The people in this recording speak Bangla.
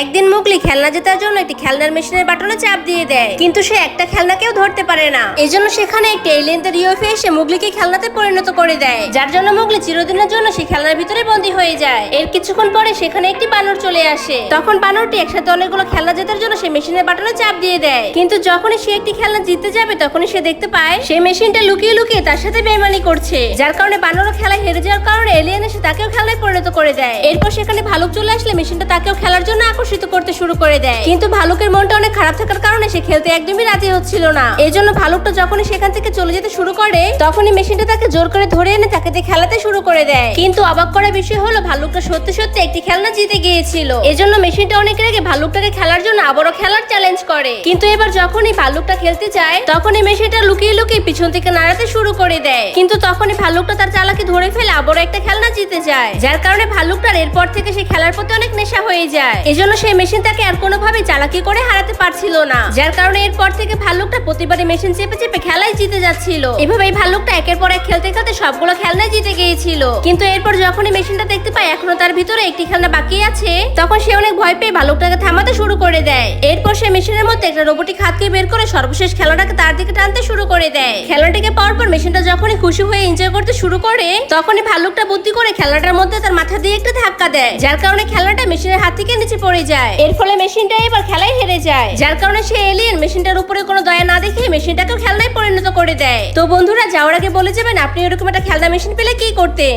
একদিন মুগলি খেলনা জেতার জন্য একটি খেলনার মেশিনের বাটনে চাপ দিয়ে দেয়, কিন্তু সে একটা খেলনাকেও ধরতে পারে না। এজন্য সেখানে একটি এলিয়েনদের ইউএফও এসে মুগলিকে খেলনাতে পরিণত করে দেয়, যার জন্য মুগলি চিরদিনের জন্য সেই খেলনার ভিতরে বন্দী হয়ে যায়। এর কিছুক্ষণ পরে সেখানে একটি বানর চলে আসে। তখন বানরটি একসাথে অনেকগুলো খেলনা জেতার জন্য সেই মেশিনের বাটনে চাপ দিয়ে দেয়, কিন্তু যখনই সে একটি খেলনা জিততে যাবে তখনই সে দেখতে পায় সেই মেশিনটা লুকিয়ে লুকিয়ে তার সাথে বেইমানি করছে, যার কারণে বানরও খেলায় হেরে যাওয়ার কারণে এলিয়েন এসে তাকেও খেলনায় পরিণত করে দেয়। এরপর সেখানে ভালুক চলে আসলে মেশিনটা তাকেও খেলার জন্য আকর্ষিত করতে শুরু করে দেয়, কিন্তু ভালুকের মনটা অনেক খারাপ থাকার কারণে সে খেলতে একদমই রাজি হচ্ছিল না। এজন্য ভালুকটা যখনই সেখান থেকে চলে যেতে শুরু করে তখনই মেশিনটা তাকে জোর করে ধরে এনে তাকে দিয়ে খেলাতে শুরু করে দেয়। কিন্তু অবাক করার বিষয় হলো ভালুকটা সত্যি সত্যি একটি খেলনা জিতে গিয়েছিল। এজন্য মেশিনটা অনেক রেগে ভালুকটাকে খেলার জন্য আবারও খেলার চ্যালেঞ্জ করে, কিন্তু এবার যখনই ভালুকটা খেলতে চায় তখনই মেশিনটা লুকিয়ে লুকিয়ে পিছন থেকে নাড়াতে শুরু করে দেয়, কিন্তু তখনই ভালুকটা তার চালাকি ধরে ফেলে আবারও একটা খেলনা জিতে যায়, যার কারণে ভালুকটার এরপর থেকে সে খেলার প্রতি অনেক নেশা হয়ে যায়। এজন্য সেই মেশিন তাকে আর কোনোভাবে চালাকি করে হারাতে পারছিল না, যার কারণে এরপর থেকে ভালুকটা প্রতিবারই মেশিন চেপে চেপে খেলায় জিতে যাচ্ছিল। এভাবেই ভালুকটা একের পর এক খেলতে খেলতে সবগুলো খেলনায় জিতে গিয়েছিল। কিন্তু এরপর যখনই মেশিনটা দেখতে পায় এখনো তার ভিতরে একটি খেলনা বাকি আছে, তখন সে অনেক ভয় পেয়ে ভালুকটাকে থামাতে শুরু করে দেয়। এরপর সে মেশিনের মধ্যে একটা রোবটিক হাতকে বের করে সর্বশেষ খেলাটাকে তার দিকে টানতে শুরু করে দেয়। খেলাটিকে পাওয়ার পর মেশিনটা যখনই খুশি হয়ে এনজয় করতে শুরু করে তখনই ভালুকটা বুদ্ধি করে খেলাটার মধ্যে তার মাথা দিয়ে একটা ধাক্কা দেয়, যার কারণে খেলাটা মেশিনের হাত থেকে নিচে পড়ে যায়। এর ফলে মেশিনটা এবার খেলায় হেরে যায়, যার কারণে সে এলিয়েন মেশিনটার উপরে কোনো দয়া না দেখে মেশিনটাকেও খেলনায় পরিণত করে দেয়। তো বন্ধুরা, যাওয়ার আগে বলে যাবেন আপনি এরকম একটা খেলনা মেশিন পেলে কি করতেন।